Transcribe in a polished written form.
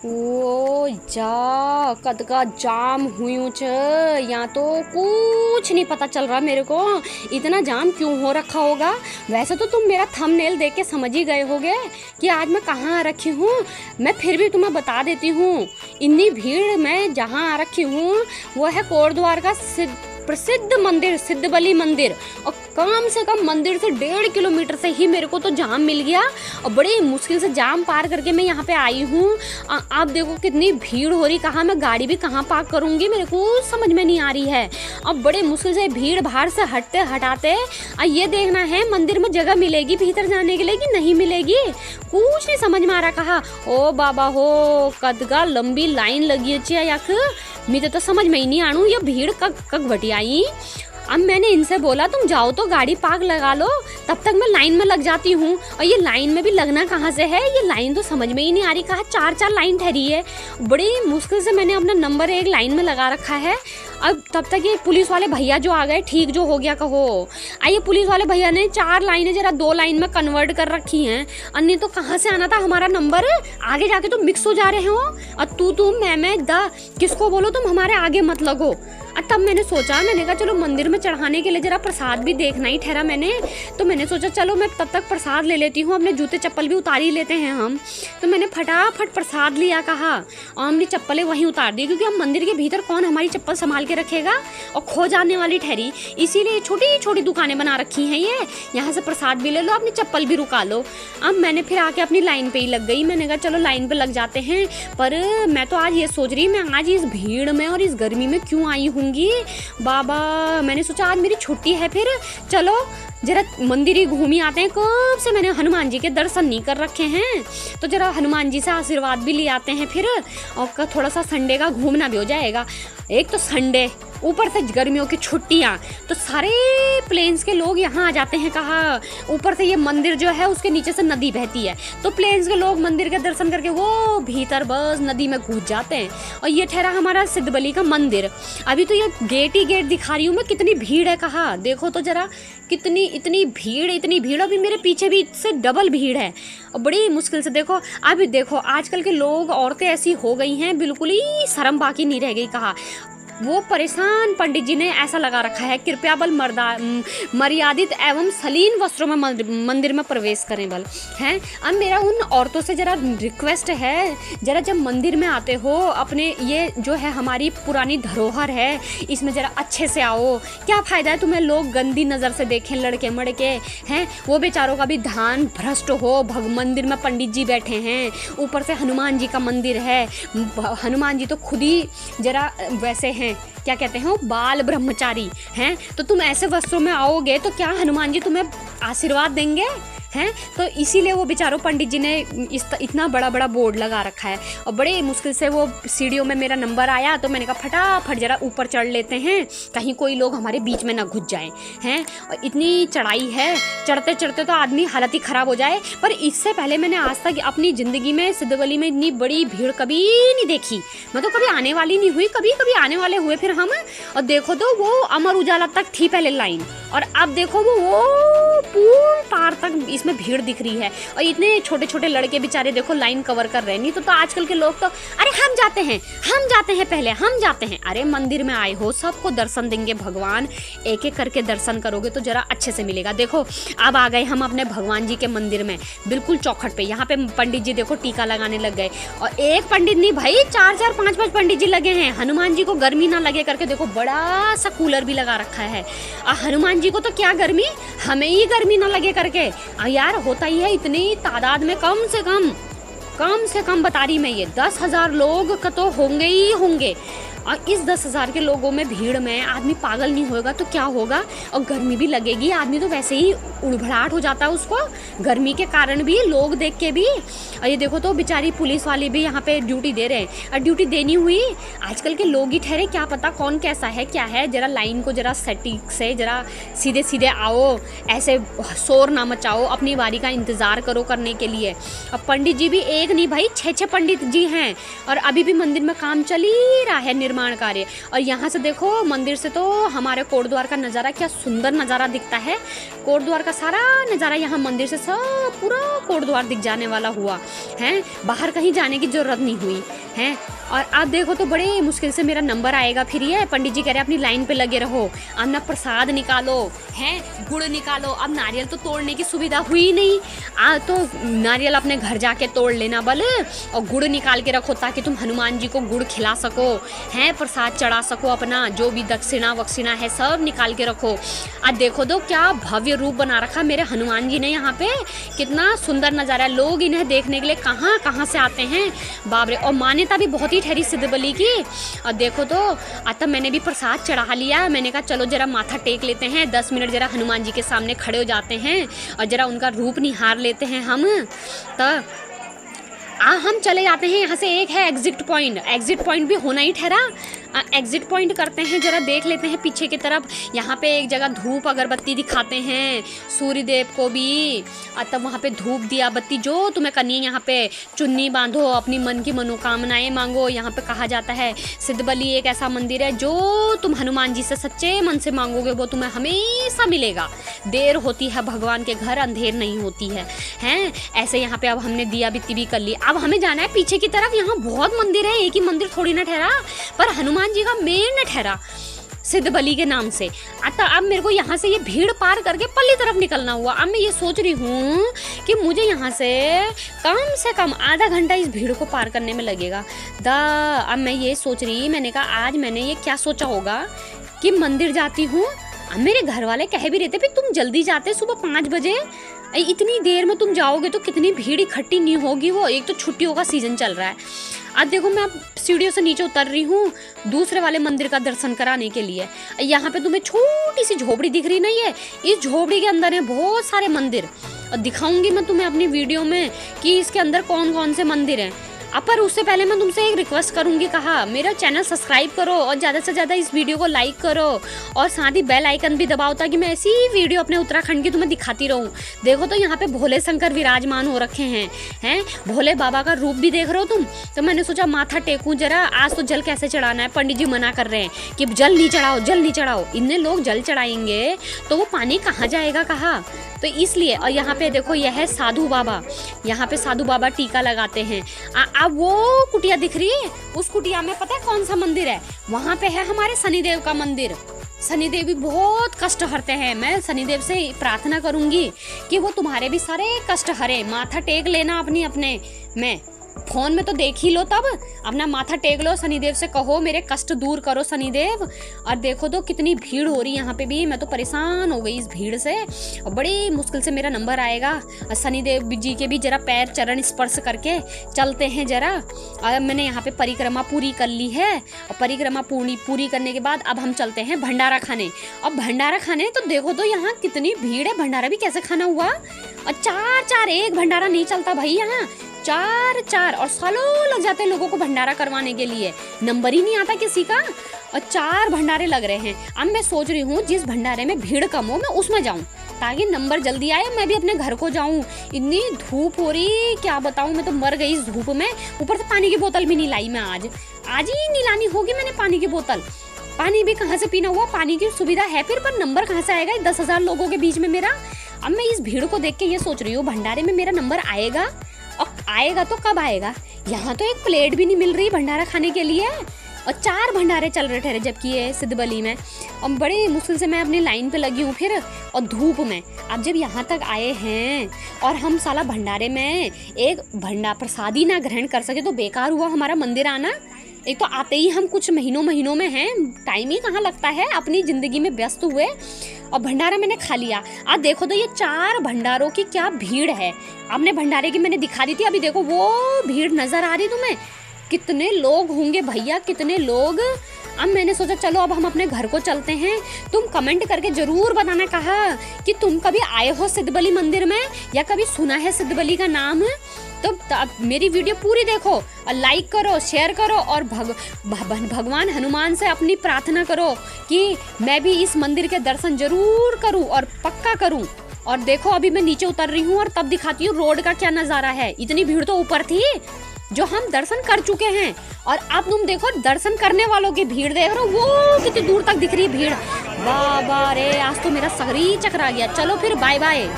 ओ जा कद का जाम हुई छ। यहाँ तो कुछ नहीं पता चल रहा मेरे को, इतना जाम क्यों हो रखा होगा। वैसे तो तुम मेरा थंबनेल देख के समझ ही गए होगे कि आज मैं कहाँ आ रखी हूँ। मैं फिर भी तुम्हें बता देती हूँ, इतनी भीड़ में जहाँ आ रखी हूँ वो है कोटद्वार का प्रसिद्ध मंदिर सिद्धबली मंदिर। और कम से कम मंदिर से 1.5 किलोमीटर से ही मेरे को तो जाम मिल गया और बड़ी मुश्किल से जाम पार करके मैं यहाँ पे आई हूँ। आप देखो कितनी भीड़ हो रही, कहाँ मैं गाड़ी भी कहाँ पार्क करूँगी मेरे को समझ में नहीं आ रही है। अब बड़े मुश्किल से भीड़ भाड़ से हटते हटाते ये देखना है मंदिर में जगह मिलेगी भीतर जाने के लिए कि नहीं मिलेगी, कुछ नहीं समझ में आ रहा। कहा ओ बाबा हो कद का लंबी लाइन लगी है याक, मुझे तो समझ में ही नहीं आनू ये भीड़ कब घटी आई। अब मैंने इनसे बोला तुम जाओ तो गाड़ी पार्क लगा लो, तब तक मैं लाइन में लग जाती हूँ। और ये लाइन में भी लगना कहाँ से है, ये लाइन तो समझ में ही नहीं आ रही, कहाँ 4 लाइन ठहरी है। बड़ी मुश्किल से मैंने अपना नंबर 1 लाइन में लगा रखा है। अब तब तक ये पुलिस वाले भैया जो आ गए, ठीक जो हो गया कहो। आइए पुलिस वाले भैया ने 4 लाइनें जरा 2 लाइन में कन्वर्ट कर रखी हैं। अन्य तो कहाँ से आना था हमारा नंबर, आगे जाके तो मिक्स हो जा रहे हो। और तू मैं द किसको बोलो तुम हमारे आगे मत लगो। तब मैंने सोचा, मैंने कहा चलो मंदिर में चढ़ाने के लिए जरा प्रसाद भी देखना ही ठहरा मैंने, तो मैंने सोचा चलो मैं तब तक प्रसाद ले लेती हूँ, अपने जूते चप्पल भी उतार ही लेते हैं हम। तो मैंने फटाफट प्रसाद लिया, कहा और हमने चप्पलें वहीं उतार दी, क्योंकि हम मंदिर के भीतर कौन हमारी चप्पल संभाल के रखेगा और खो जाने वाली ठहरी। इसीलिए छोटी छोटी दुकानें बना रखी हैं ये, यहाँ से प्रसाद भी ले लो, अपनी चप्पल भी रुका लो। अब मैंने फिर आके अपनी लाइन पे ही लग गई, मैंने कहा चलो लाइन पे लग जाते हैं। पर मैं तो आज ये सोच रही मैं आज इस भीड़ में और इस गर्मी में क्यों आई हूँगी बाबा। मैंने सोचा आज मेरी छुट्टी है, फिर चलो जरा मंदिर ही घूम ही आते हैं। कब से मैंने हनुमान जी के दर्शन नहीं कर रखे हैं, तो जरा हनुमान जी से आशीर्वाद भी ले आते हैं फिर, और थोड़ा सा संडे का घूमना भी हो जाएगा। एक तो संडे, ऊपर से गर्मियों की छुट्टियाँ, तो सारे प्लेन्स के लोग यहाँ आ जाते हैं। कहा ऊपर से ये मंदिर जो है उसके नीचे से नदी बहती है, तो प्लेन्स के लोग मंदिर के दर्शन करके वो भीतर बस नदी में घुस जाते हैं। और ये ठहरा हमारा सिद्धबली का मंदिर। अभी तो ये गेट ही गेट दिखा रही हूँ मैं, कितनी भीड़ है। कहा देखो तो जरा इतनी भीड़, अभी मेरे पीछे भी इससे डबल भीड़ है और बड़ी मुश्किल से देखो। अभी देखो आजकल के लोग, औरतें ऐसी हो गई हैं, बिल्कुल ही शर्म बाकी नहीं रह गई। कहा वो परेशान पंडित जी ने ऐसा लगा रखा है, कृपया बल मर्यादित एवं सलीन वस्त्रों में मंदिर में प्रवेश करें बल हैं। अब मेरा उन औरतों से जरा रिक्वेस्ट है, जरा जब मंदिर में आते हो अपने ये जो है हमारी पुरानी धरोहर है, इसमें जरा अच्छे से आओ। क्या फ़ायदा है तुम्हें लोग गंदी नज़र से देखें, लड़के मड़के हैं, वो बेचारों का भी ध्यान भ्रष्ट हो। मंदिर में पंडित जी बैठे हैं, ऊपर से हनुमान जी का मंदिर है, हनुमान जी तो खुद ही जरा वैसे हैं, क्या कहते हैं वो बाल ब्रह्मचारी हैं। तो तुम ऐसे वस्त्रों में आओगे तो क्या हनुमान जी तुम्हें आशीर्वाद देंगे हैं। तो इसीलिए वो बेचारों पंडित जी ने इतना बड़ा बोर्ड लगा रखा है। और बड़े मुश्किल से वो सीढ़ियों में मेरा नंबर आया, तो मैंने कहा फटाफट जरा ऊपर चढ़ लेते हैं, कहीं कोई लोग हमारे बीच में ना घुस जाए हैं। और इतनी चढ़ाई है, चढ़ते चढ़ते तो आदमी हालत ही ख़राब हो जाए। पर इससे पहले मैंने आज तक अपनी ज़िंदगी में सिद्धबली में इतनी बड़ी भीड़ कभी नहीं देखी। मैं तो कभी आने वाली नहीं हुई, कभी आने वाले हुए फिर हम। और देखो तो वो अमर उजाला तक थी पहले लाइन, और अब देखो वो पूर्ण पार तक इसमें भीड़ दिख रही है। और इतने छोटे छोटे लड़के बेचारे देखो लाइन कवर कर रहे हैं। नहीं तो आजकल के लोग तो अरे हम जाते हैं पहले हम जाते हैं। अरे मंदिर में आए हो, सबको दर्शन देंगे भगवान, एक एक करके दर्शन करोगे तो जरा अच्छे से मिलेगा। देखो अब आ गए हम अपने भगवान जी के मंदिर में, बिल्कुल चौखट पे। यहाँ पे पंडित जी देखो टीका लगाने लग गए, और एक पंडित नहीं भाई 4-4 5-5 पंडित जी लगे हैं। हनुमान जी को गर्मी ना लगे करके देखो बड़ा सा कूलर भी लगा रखा है। हनुमान जी को तो क्या गर्मी, हमें ही गर्मी ना लगे करके। यार होता ही है, इतनी तादाद में कम से कम बता रही मैं, ये 10,000 लोग का तो होंगे ही होंगे। और इस 10,000 के लोगों में भीड़ में आदमी पागल नहीं होगा तो क्या होगा। और गर्मी भी लगेगी, आदमी तो वैसे ही उड़भड़ाहट हो जाता है उसको, गर्मी के कारण भी, लोग देख के भी। और ये देखो तो बेचारी पुलिस वाले भी यहाँ पे ड्यूटी दे रहे हैं। और ड्यूटी देनी हुई, आजकल के लोग ही ठहरे, क्या पता कौन कैसा है क्या है। जरा लाइन को जरा सटीक से जरा सीधे सीधे आओ, ऐसे शोर ना मचाओ, अपनी बारी का इंतज़ार करो करने के लिए। अब पंडित जी भी एक नहीं भाई 6-6 पंडित जी हैं, और अभी भी मंदिर में काम चल ही रहा है, निर्माण निर्माण कार्य। और यहाँ से देखो मंदिर से तो हमारे कोट द्वार का नज़ारा, क्या सुंदर नज़ारा दिखता है। कोट द्वार का सारा नज़ारा यहाँ मंदिर से सब पूरा कोट द्वार दिख जाने वाला हुआ है। बाहर कहीं जाने की ज़रूरत नहीं हुई है। और आप देखो तो बड़े मुश्किल से मेरा नंबर आएगा। फिर ये पंडित जी कह रहे अपनी लाइन पे लगे रहो, अब ना प्रसाद निकालो हैं, गुड़ निकालो। अब नारियल तो तोड़ने की सुविधा हुई नहीं, तो नारियल अपने घर जाके तोड़ लेना बल, और गुड़ निकाल के रखो ताकि तुम हनुमान जी को गुड़ खिला सको हैं, प्रसाद चढ़ा सको, अपना जो भी दक्षिणा वक्षिणा है सब निकाल के रखो। आज देखो तो क्या भव्य रूप बना रखा मेरे हनुमान जी ने यहाँ पे, कितना सुंदर नज़ारा है। लोग इन्हें देखने के लिए कहाँ कहाँ से आते हैं, बाबरे। और मान्यता भी बहुत ही ठहरी सिद्धबली की। और देखो तो आज तब मैंने भी प्रसाद चढ़ा लिया। मैंने कहा चलो जरा माथा टेक लेते हैं, 10 मिनट जरा हनुमान जी के सामने खड़े हो जाते हैं और जरा उनका रूप निहार लेते हैं हम। तो हम चले जाते हैं यहाँ से। एक है एग्जिट पॉइंट भी होना ही ठहरा। एग्जिट पॉइंट करते हैं, जरा देख लेते हैं पीछे की तरफ। यहाँ पे एक जगह धूप अगरबत्ती दिखाते हैं सूर्य देव को भी, और तब वहाँ पे धूप दिया बत्ती जो तुम्हें करनी है। यहाँ पे चुन्नी बांधो, अपनी मन की मनोकामनाएं मांगो। यहाँ पे कहा जाता है सिद्धबली एक ऐसा मंदिर है जो तुम हनुमान जी से सच्चे मन से मांगोगे वो तुम्हें हमेशा मिलेगा। देर होती है भगवान के घर, अंधेर नहीं होती है हैं। ऐसे यहाँ पे अब हमने दिया बित्ती भी कर ली। अब हमें जाना है पीछे की तरफ। यहाँ बहुत मंदिर है, एक ही मंदिर थोड़ी ना ठहरा, पर हनुमान जी का मेन ठहरा सिद्धबली के नाम से। अब मेरे को यहाँ से ये भीड़ पार करके पल्ली तरफ निकलना हुआ। अब मैं ये सोच रही हूँ कि मुझे यहाँ से कम आधा घंटा इस भीड़ को पार करने में लगेगा। अब मैं ये सोच रही, मैंने कहा आज मैंने ये क्या सोचा होगा कि मंदिर जाती हूँ। अब मेरे घर वाले कह भी रहते भाई तुम जल्दी जाते, सुबह 5 बजे, इतनी देर में तुम जाओगे तो कितनी भीड़ इकट्ठी नहीं होगी। वो एक तो छुट्टियों का सीजन चल रहा है। आज देखो मैं अब सीढ़ियों से नीचे उतर रही हूँ दूसरे वाले मंदिर का दर्शन कराने के लिए। यहाँ पे तुम्हें छोटी सी झोपड़ी दिख रही नहीं है, इस झोपड़ी के अंदर है बहुत सारे मंदिर, और दिखाऊंगी मैं तुम्हें अपनी वीडियो में कि इसके अंदर कौन कौन से मंदिर हैं। पर उससे पहले मैं तुमसे एक रिक्वेस्ट करूंगी, कहा मेरा चैनल सब्सक्राइब करो और ज़्यादा से ज़्यादा इस वीडियो को लाइक करो और साथ ही बेल आइकन भी दबाओ ताकि मैं ऐसी वीडियो अपने उत्तराखंड की तुम्हें दिखाती रहूं। देखो तो यहाँ पे भोले शंकर विराजमान हो रखे हैं भोले बाबा का रूप भी देख रहे हो तुम। तो मैंने सोचा माथा टेकूं जरा। आज तो जल कैसे चढ़ाना है, पंडित जी मना कर रहे हैं कि जल नहीं चढ़ाओ। इतने लोग जल चढ़ाएंगे तो वो पानी कहाँ जाएगा, कहा, तो इसलिए। और यहाँ पे देखो यह है साधु बाबा, यहाँ पे साधु बाबा टीका लगाते हैं। अब वो कुटिया दिख रही है, उस कुटिया में पता है कौन सा मंदिर है, वहाँ पे है हमारे शनिदेव का मंदिर। शनिदेव भी बहुत कष्ट हरते हैं। मैं शनिदेव से प्रार्थना करूंगी कि वो तुम्हारे भी सारे कष्ट हरे। माथा टेक लेना अपने में, फोन में तो देख ही लो, तब अपना माथा टेक लो, शनिदेव से कहो मेरे कष्ट दूर करो शनिदेव। और देखो तो कितनी भीड़ हो रही है यहाँ पे भी, मैं तो परेशान हो गई इस भीड़ से, और बड़ी मुश्किल से मेरा नंबर आएगा। और शनिदेव जी के भी जरा पैर चरण स्पर्श करके चलते हैं जरा। और मैंने यहाँ पे परिक्रमा पूरी कर ली है, और परिक्रमा पूरी करने के बाद अब हम चलते हैं भंडारा खाने। अब भंडारा खाने तो देखो तो यहाँ कितनी भीड़ है, भंडारा भी कैसे खाना हुआ। और 4 एक भंडारा नहीं चलता भाई, यहाँ 4 और सालों लग जाते हैं लोगों को भंडारा करवाने के लिए, नंबर ही नहीं आता किसी का। और 4 भंडारे लग रहे हैं। अब मैं सोच रही हूँ जिस भंडारे में भीड़ कम हो मैं उसमें जाऊँ ताकि नंबर जल्दी आए, मैं भी अपने घर को जाऊँ। इतनी धूप हो रही क्या बताऊँ, मैं तो मर गई इस धूप में। ऊपर से पानी की बोतल भी नहीं लाई मैं, आज ही नहीं लानी होगी मैंने पानी की बोतल। पानी भी कहाँ से पीना हुआ, पानी की सुविधा है फिर, पर नंबर कहाँ से आएगा 10,000 लोगों के बीच में मेरा। अब मैं इस भीड़ को देख के ये सोच रही हूँ भंडारे में मेरा नंबर आएगा, और आएगा तो कब आएगा। यहाँ तो एक प्लेट भी नहीं मिल रही भंडारा खाने के लिए, और 4 भंडारे चल रहे ठहरे जबकि ये सिद्धबली में। और बड़ी मुश्किल से मैं अपनी लाइन पे लगी हूँ फिर, और धूप में। अब जब यहाँ तक आए हैं और हम साला भंडारे में एक प्रसादी ना ग्रहण कर सके तो बेकार हुआ हमारा मंदिर आना। एक तो आते ही हम कुछ महीनों में हैं, टाइम ही कहाँ लगता है अपनी ज़िंदगी में व्यस्त हुए। और भंडारा मैंने खा लिया। अब देखो तो ये 4 भंडारों की क्या भीड़ है। आपने भंडारे की मैंने दिखा दी थी, अभी देखो वो भीड़ नज़र आ रही तुम्हें, कितने लोग होंगे भैया, कितने लोग। अब मैंने सोचा चलो अब हम अपने घर को चलते हैं। तुम कमेंट करके ज़रूर बताना कहा कि तुम कभी आए हो सिद्धबली मंदिर में या कभी सुना है सिद्धबली का नाम। तो मेरी वीडियो पूरी देखो और लाइक करो, शेयर करो, और भगवान हनुमान से अपनी प्रार्थना करो कि मैं भी इस मंदिर के दर्शन जरूर करूं और पक्का करूं। और देखो अभी मैं नीचे उतर रही हूं और तब दिखाती हूँ रोड का क्या नज़ारा है। इतनी भीड़ तो ऊपर थी, जो हम दर्शन कर चुके हैं। और अब तुम देखो दर्शन करने वालों की भीड़ देख रहे हो, वो कितनी दूर तक दिख रही है भीड़। वाह वाह रे, आज तो मेरा सगरी चकरा गया। चलो फिर बाय बाय।